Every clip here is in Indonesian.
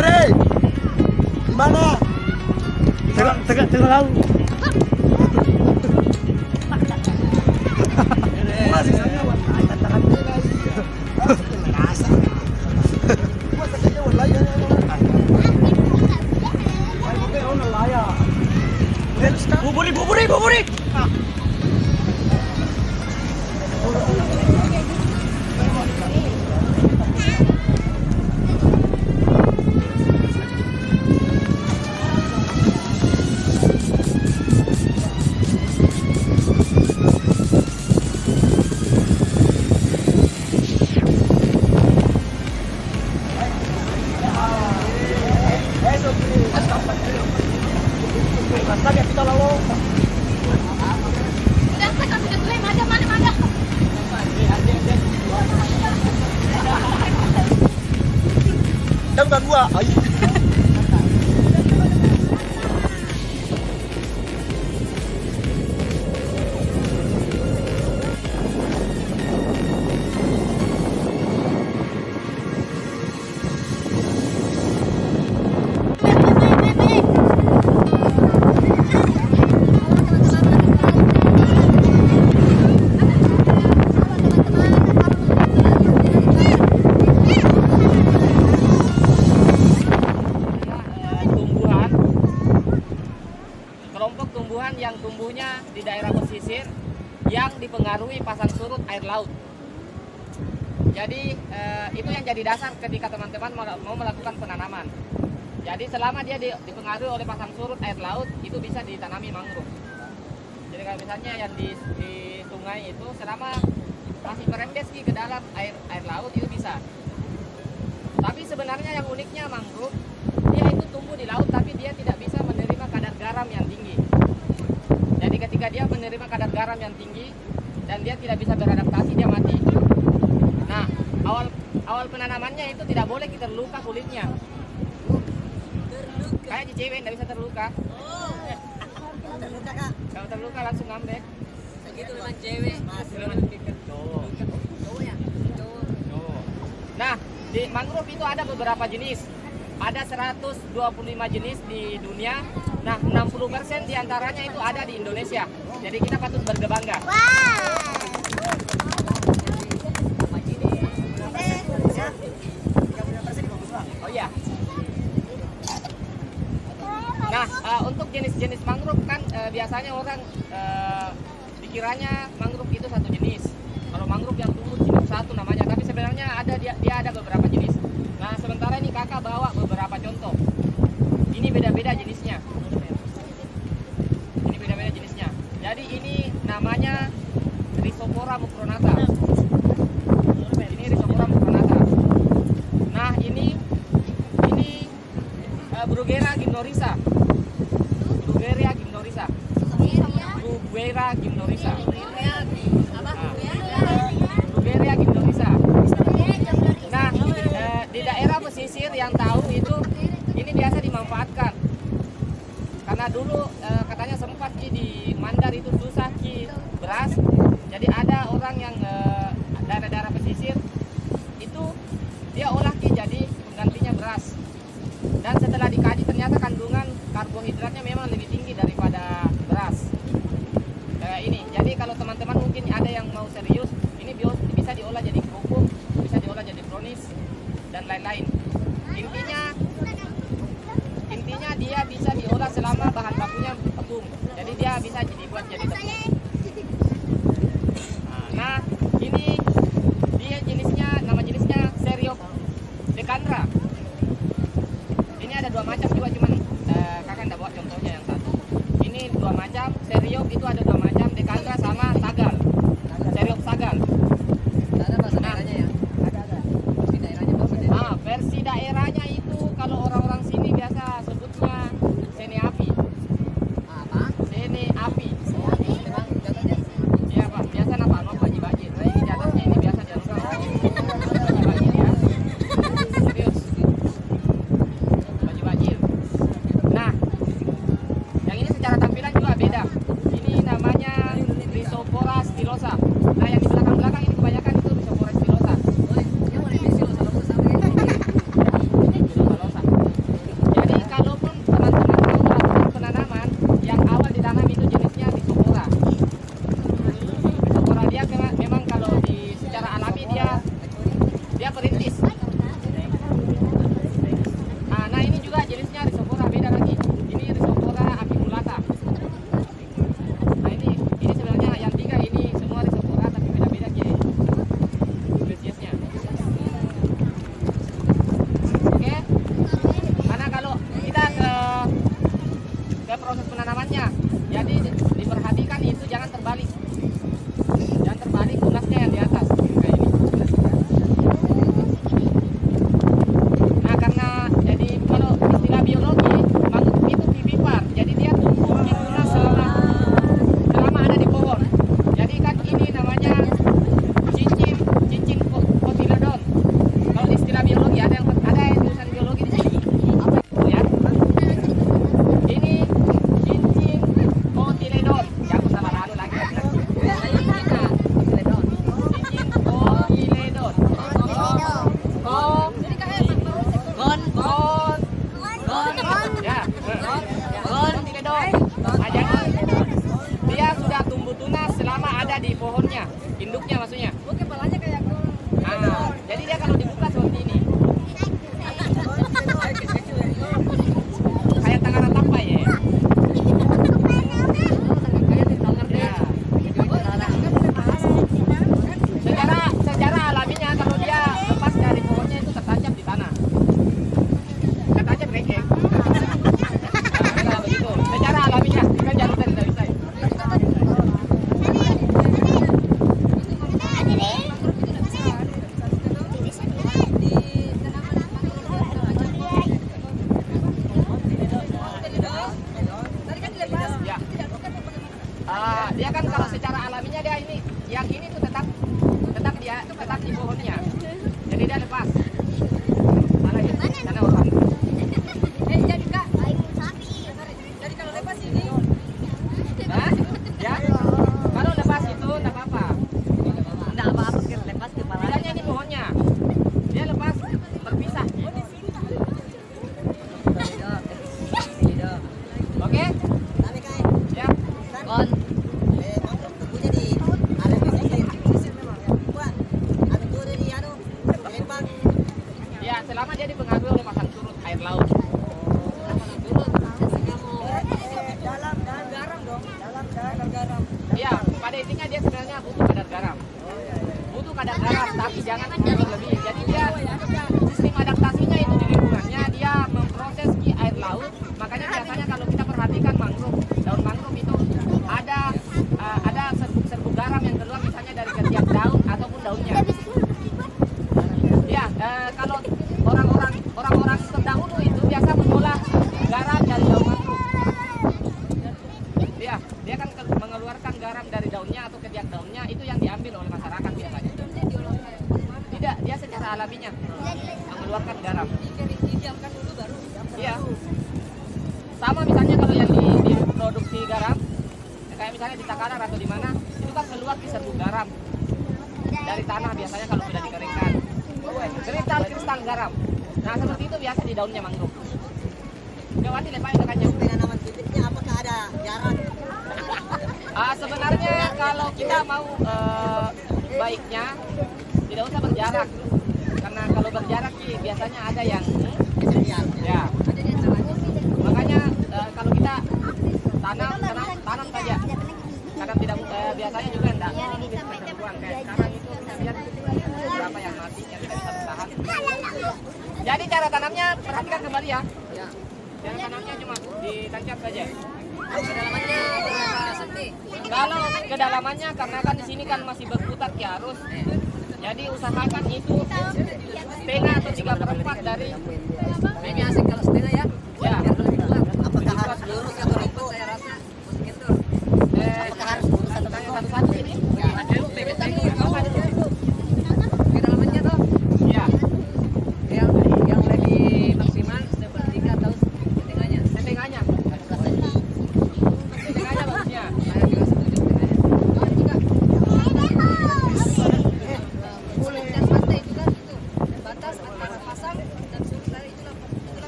Sari. Di mana? Tengah laut. Masih saya warna tantangan rasa. Masa kaya wala yan. Ay, okay, oh nalaya. Buburi. Bukan gua. Kelompok tumbuhan yang tumbuhnya di daerah pesisir yang dipengaruhi pasang surut air laut. Jadi itu yang jadi dasar ketika teman-teman mau melakukan penanaman. Jadi selama dia dipengaruhi oleh pasang surut air laut, itu bisa ditanami mangrove. Jadi kalau misalnya yang di sungai itu selama masih merembes ke dalam air laut itu bisa. Tapi sebenarnya yang uniknya mangrove, dia itu tumbuh di laut tapi dia tidak bisa menerima kadar garam yang tinggi. Jadi ketika dia menerima kadar garam yang tinggi dan dia tidak bisa beradaptasi, dia mati. Nah, awal penanamannya itu tidak boleh kita terluka kulitnya. Kayak di cewek tidak bisa terluka. Terluka kak. Kalau terluka langsung ngambek. Segitu memang cewek. Cowok. Cowok ya. Cowok. Nah, di mangrove itu ada beberapa jenis. Ada 125 jenis di dunia. Nah, 60% diantaranya itu ada di Indonesia. Jadi kita patut berbangga. Oh iya. Nah, untuk jenis-jenis mangrove kan biasanya orang dikiranya mangrove itu satu jenis. Kalau mangrove yang tumbuh cuma satu namanya, tapi sebenarnya dia ada beberapa jenis. Nah, sementara ini kakak bawa beberapa contoh. Ini beda-beda jenisnya. Jadi ini namanya Rhizopora mucronata. Ini Rhizopora mucronata. Nah, ini Bruguera gymnorrhiza. Bruguera gymnorrhiza. Bruguera gymnorrhiza. Bruguera gymnorrhiza. Nah, di daerah pesisir yang tahu itu ini biasa dimanfaatkan. Karena dulu katanya sempat di Mandar itu susah beras. Jadi ada orang yang daerah-daerah pesisir itu dia olah jadi penggantinya beras. Dan setelah dikaji ternyata kandungan karbohidratnya memang lebih tinggi daripada beras. Ini. Jadi kalau teman-teman mungkin ada yang mau serius, ini bisa diolah jadi kerupuk, bisa diolah jadi brownies dan lain-lain. Intinya dia bisa diolah selama bahan bakunya tepung. Jadi dia bisa dibuat jadi tepung. Nah, ini dia nama jenisnya Seriopsdecandra. Ini ada dua macam juga, cuman kakak nggak bawa contohnya yang satu. Ini dua macam, Seriop itu ada dua macam, Decandra sama Sagal. Seriop Sagal. Ada bahasa daerahnya ya? Ada. Versi daerahnya bahasa daerahnya. Versi daerahnya itu kalau orang-orang sini biasa sebutnya Sene Api. Apa? Sene Api. Memang jatuhnya. Iya Pak, biasa apa? Bajir. Nah, ini jatuhnya ini biasa jatuh. Bajir ya. Serius. Bajir. Nah, yang ini secara tampilan juga beda. Ini nama Dia kan kalau secara alaminya dia ini, yang ini tuh tetap di pohonnya. Jadi dia lepas. Mana ya? Sana orang. Jadi Kak, jadi kalau lepas ini Hah? Ya? Kalau lepas itu enggak apa-apa. enggak apa-apa lepas kepala. Bedanya ini pohonnya. Dia lepas terpisah. Oke? Ya. Kon. Ya, selama dia dipengaruhi oleh pasang surut air laut. Iya, pada intinya dia sebenarnya butuh kadar garam. Butuh kadar garam, tapi jangan lebih. Jadi dia sistem adaptasinya itu di lingkungannya, dia memproses di air laut. Makanya biasanya kalau kita perhatikan mangrove, daun mangrove itu ada serbuk garam yang keluar misalnya dari setiap daun ataupun daunnya. Ya, kalau orang-orang terdahulu itu biasa mengolah garam dari daun mangrove. Dia kan mengeluarkan garam dari daunnya atau ketiak daunnya, itu yang diambil oleh masyarakat biasanya. Tidak, dia secara alaminya mengeluarkan garam. Didiamkan dulu baru. Iya. Sama misalnya kalau yang diproduksi garam, kayak misalnya di Takarar atau di mana, itu kan keluar di serbuk garam dari tanah biasanya kalau sudah dikeringkan. Kristal garam. Nah seperti itu biasa di daunnya mangrove. Gawati lepas itu kan Penanaman bibitnya apakah ada jarak? sebenarnya kalau kita mau baiknya tidak usah berjarak, karena kalau berjarak sih biasanya ada yang ya. Makanya kalau kita tanam saja. Kadang tidak biasanya juga enggak. Kayak sekarang itu lihat berapa yang mati yang tidak bisa bertahan. Jadi cara tanamnya perhatikan kembali ya. Cara tanamnya cuma ditancap saja. Kedalamannya berapa senti? Kalau kedalamannya karena kan di sini kan masih berputar ke arus. Jadi usahakan itu setengah atau 3/4 dari. Ini asik kalau setengah ya. Ya. Biar lebih kuat. Apakah harus lurus atau Ikut saya rasa gitu. apakah harus lurus atau Tanya satu-satu ini. Ada PPT. Kedalamannya tuh Ya. yang lebih maksimal sepertiga atau setengahnya. Setengahnya. Setengahnya bagusnya. Saya juga setuju setengahnya. Dan pantai juga itu batas antara pasang dan surut itulah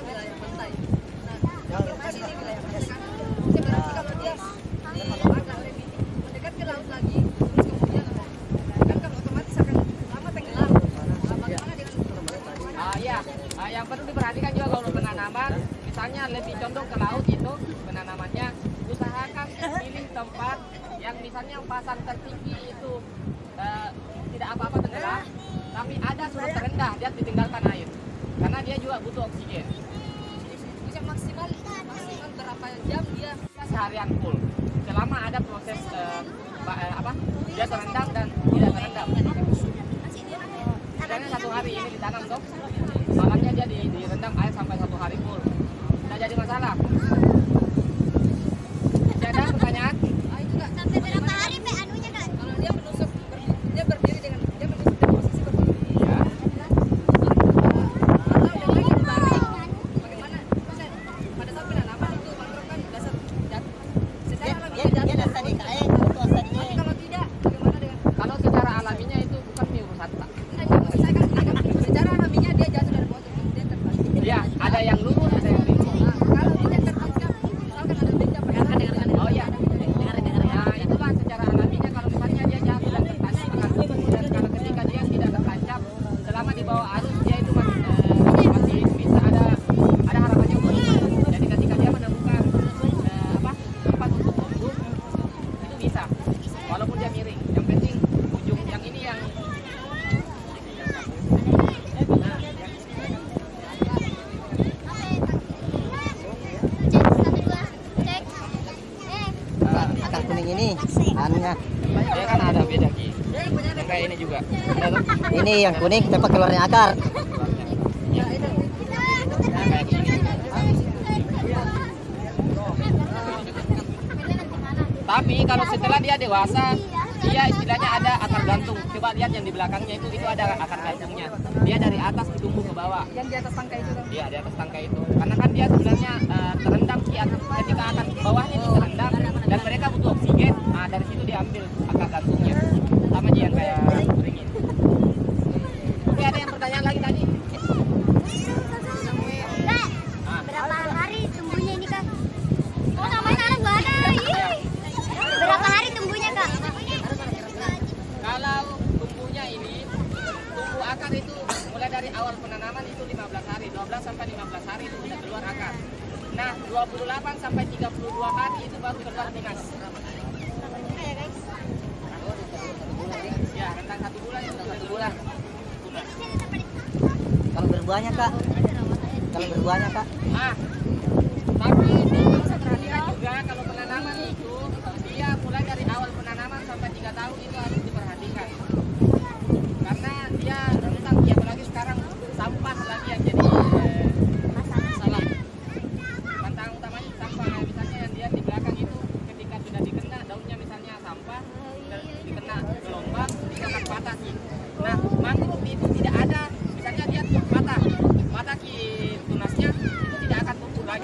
wilayah pantai. Nah, lepas ini wilayah pantai. Oke, berarti kalau dia agak lebih mendekat ke laut lagi, terus kemudian kan otomatis akan lama tenggelam. Bagaimana dengan Ya, yang perlu diperhatikan juga kalau penanaman, misalnya lebih condong ke laut itu penanamannya, usahakan pilih tempat yang misalnya pasang tertinggi itu tidak apa-apa tenggelam, tapi ada surut terendah dia ditinggalkan air, karena dia juga butuh oksigen. yang maksimal berapa jam dia Seharian full, selama ada proses dia terendam dan tidak terendam. Misalnya 1 hari ini ditanam toh, malamnya dia direndam air sampai 1 hari full, tidak jadi masalah. Masih ada pertanyaan? itu enggak Sampai berapa hari Pak anunya kan? kalau dia menusuk dia berdiri dengan dia menusuk di posisi berdiri Ya. atau dengan baring bagaimana pada saat penanaman itu mangrove kan dasar secara alamiah dia dasar di kain atau dasar di tapi kalau tidak bagaimana dengan Kalau secara alaminya itu bukan urusan tak. enggak yang maksud saya kan secara alamiah dia jatuh dari pohon kemudian terpasang. Ya, ada yang lurus, ada yang ringkih. Nah, kalau tidak terpasang misalkan ada benda pada Oh ya. Nah, itulah secara alaminya kalau misalnya dia jatuh dan tertancap akan lurus, dan kalau ketika dia tidak tertancap selama di bawah arus dia itu masih bisa ada harapannya untuk hidup. Jadi ketika dia menemukan tempat untuk tumbuh itu bisa, walaupun dia miring. Yang penting ujung yang ini yang akar kuning ini anunya. dia kan ada beda Ki. Yang kayak ini juga. Ada tuh. Ini yang kuning kita pakai keluarnya akar. Ya. Nah, kayak gini. Tapi kalau setelah dia dewasa, dia istilahnya ada akar gantung. Coba lihat yang di belakangnya itu ada akar gantungnya. Dia dari atas tumbuh ke bawah. Yang di atas tangkai itu kan? Iya, di atas tangkai itu. Karena kan dia sebenarnya terendam ketika akar bawahnya itu terendam dan mereka butuh oksigen. Nah, dari situ diambil akar gantungnya. Sama aja yang kayak beringin. Oke, ada yang pertanyaan lagi tadi? Kak, berapa hari tumbuhnya ini kak? Oh namanya anak gak ada. Berapa hari tumbuhnya kak? Kalau tumbuhnya ini, tumbuh akar itu mulai dari awal penanaman itu 15 hari, 12 sampai 15 hari itu sudah keluar akar. Nah, 28 sampai 32 hari itu baru keluar tunas. Ya, rentang 1 bulan itu 1 bulan. Tunas. Kalau berbuahnya kak? Kalau berbuahnya kak? Ah, tapi harus perhatikan juga kalau penanaman itu dia mulai dari awal penanaman sampai 3 tahun itu harus diperhatikan. Karena dia rentan, ya apalagi sekarang sampah lagi yang jadi masalah. Tantangan utamanya sampah. Nah, misalnya yang dia di belakang itu ketika sudah dikena daunnya misalnya sampah, dikena gelombang, dia akan patah sih. Nah, mangrove itu tidak ada, misalnya dia patah ki tunasnya itu tidak akan tumbuh lagi.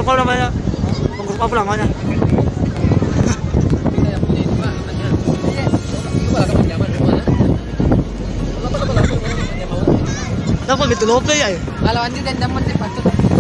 Penggrup apa namanya? Penggrup apa namanya? Kita yang punya itu Pak, hanya coba lah kamu nyaman di mana? Apa pintu lope ya? Kalau anjir dan dapat cepat tuh.